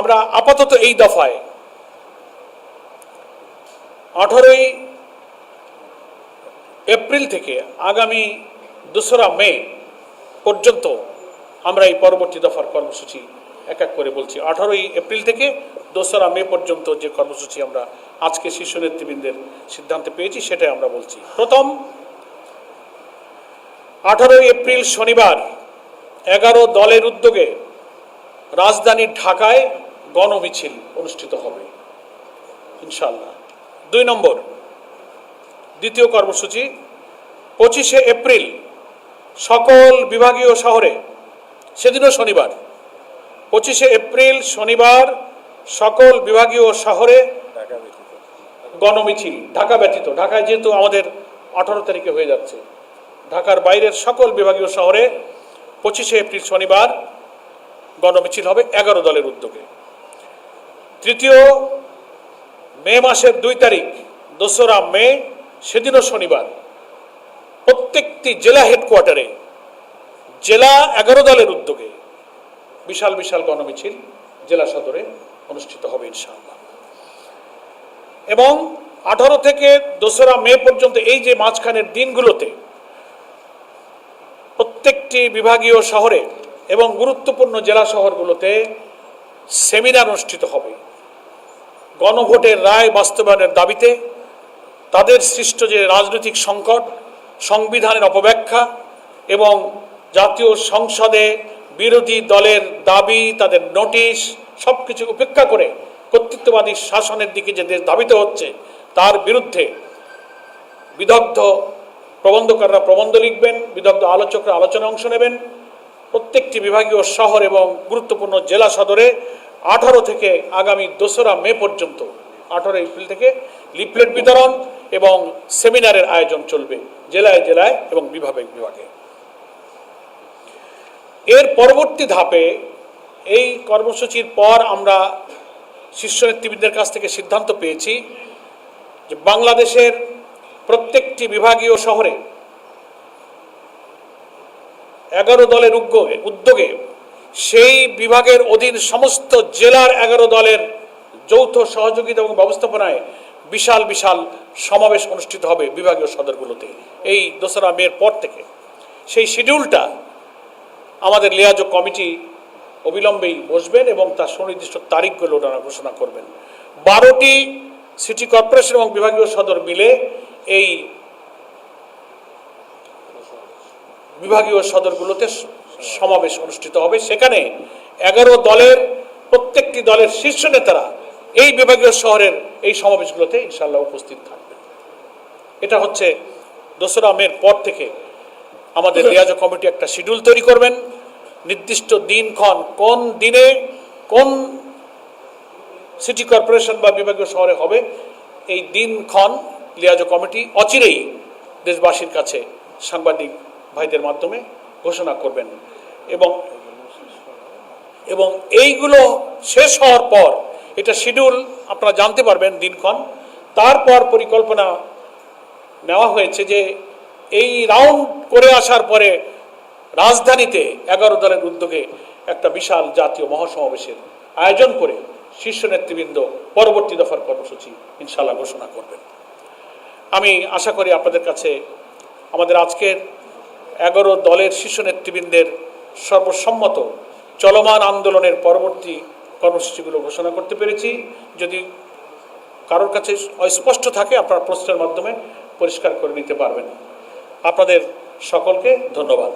আমরা আপাতত এই দফায় 18ই এপ্রিল থেকে আগামী 2রা মে পর্যন্ত আমরা এই পরবর্তী দফার কর্মসূচি এক এক করে বলছি। 18ই এপ্রিল থেকে 2রা মে পর্যন্ত যে কর্মসূচি আমরা আজকে শীর্ষ নেতৃবৃন্দের সিদ্ধান্তে পেয়েছি সেটাই আমরা বলছি। প্রথম, 18ই এপ্রিল শনিবার 11 দলের উদ্যোগে রাজধানী ঢাকায় গণমিছিল অনুষ্ঠিত হবে ইনশাআল্লাহ। 2 নম্বর, দ্বিতীয় কর্মসূচি 25শে এপ্রিল সকল বিভাগীয় শহরে, সেদিনও শনিবার, 25শে এপ্রিল শনিবার সকল বিভাগীয় শহরে গণমিছিল, ঢাকা ব্যতীত। ঢাকায় যেহেতু আমাদের 18 তারিখে হয়ে যাচ্ছে, ঢাকার বাইরের সকল বিভাগীয় শহরে 25শে এপ্রিল শনিবার গণমিছিল হবে 11 দলের উদ্যোগে। তৃতীয়, মে মাসের 2 তারিখ 2রা মে, সেদিনও শনিবার, প্রত্যেকটি জেলা হেডকোয়ার্টারে জেলা 11 দলের উদ্যোগে বিশাল বিশাল গণমিছিল জেলা সদরে অনুষ্ঠিত হবে ইনশাআল্লাহ। এবং 18 থেকে 2রা মে পর্যন্ত এই যে মাঝখানের দিনগুলোতে প্রত্যেকটি বিভাগীয় শহরে এবং গুরুত্বপূর্ণ জেলা শহরগুলোতে সেমিনার অনুষ্ঠিত হবে গণভোটের রায় বাস্তবায়নের দাবিতে, তাদের সৃষ্ট যে রাজনৈতিক সংকট, সংবিধানের অপব্যাখ্যা এবং জাতীয় সংসদে বিরোধী দলের দাবি, তাদের নোটিশ, সব কিছু উপেক্ষা করে কর্তৃত্ববাদী শাসনের দিকে যে দেশ ধাবিত হচ্ছে তার বিরুদ্ধে বিদগ্ধ প্রবন্ধকাররা প্রবন্ধ লিখবেন, বিদগ্ধ আলোচকরা আলোচনায় অংশ নেবেন। প্রত্যেকটি বিভাগীয় শহর এবং গুরুত্বপূর্ণ জেলা সদরে 18 থেকে আগামী 2রা মে পর্যন্ত, 18 এপ্রিল থেকে লিফলেট বিতরণ এবং সেমিনারের আয়োজন চলবে জেলায় জেলায় এবং বিভাগে বিভাগে। এর পরবর্তী ধাপে এই কর্মসূচির পর আমরা শীর্ষ নেতৃবৃন্দের কাছ থেকে সিদ্ধান্ত পেয়েছি যে বাংলাদেশের প্রত্যেকটি বিভাগীয় শহরে 11 দলের উদ্যোগে সেই বিভাগের অধীন সমস্ত জেলার 11 দলের যৌথ সহযোগিতা এবং ব্যবস্থাপনায় বিশাল বিশাল সমাবেশ অনুষ্ঠিত হবে বিভাগীয় সদরগুলোতে এই 2রা মের পর থেকে। সেই শিডিউলটা আমাদের লিয়াজো কমিটি অবিলম্বেই বসবেন এবং তার সুনির্দিষ্ট তারিখগুলো ওনারা ঘোষণা করবেন। 12টি সিটি কর্পোরেশন এবং বিভাগীয় সদর মিলে এই বিভাগীয় সদরগুলোতে সমাবেশ অনুষ্ঠিত হবে। সেখানে 11 দলের প্রত্যেকটি দলের শীর্ষ নেতারা এই বিভাগীয় শহরের এই সমাবেশগুলোতে ইনশাআল্লাহ উপস্থিত থাকবেন। এটা হচ্ছে 2রা মের পর থেকে আমাদের লিয়াজো কমিটি একটা শিডিউল তৈরি করবেন, নির্দিষ্ট দিনক্ষণ কোন দিনে কোন সিটি কর্পোরেশন বা বিভাগীয় শহরে হবে এই দিনক্ষণ লিয়াজো কমিটি অচিরেই দেশবাসীর কাছে সাংবাদিক ভাইদের মাধ্যমে ঘোষণা করবেন। এবং এইগুলো শেষ হওয়ার পর এটা শিডিউল আপনারা জানতে পারবেন দিনক্ষণ। তারপর পরিকল্পনা নেওয়া হয়েছে যে এই রাউন্ড করে আসার পরে রাজধানীতে 11 দলের উদ্যোগে একটা বিশাল জাতীয় মহাসমাবেশের আয়োজন করে শীর্ষ নেতৃবৃন্দ পরবর্তী দফার কর্মসূচি ইনশাআল্লাহ ঘোষণা করবেন। আমি আশা করি আপনাদের কাছে আমাদের আজকের 11 দলের শীর্ষ নেতৃবৃন্দের সর্বসম্মত চলমান আন্দোলনের পরবর্তী কর্মসূচিগুলো ঘোষণা করতে পেরেছি। যদি কারোর কাছে অস্পষ্ট থাকে আপনারা প্রশ্নের মাধ্যমে পরিষ্কার করে নিতে পারবেন। আপনাদের সকলকে ধন্যবাদ।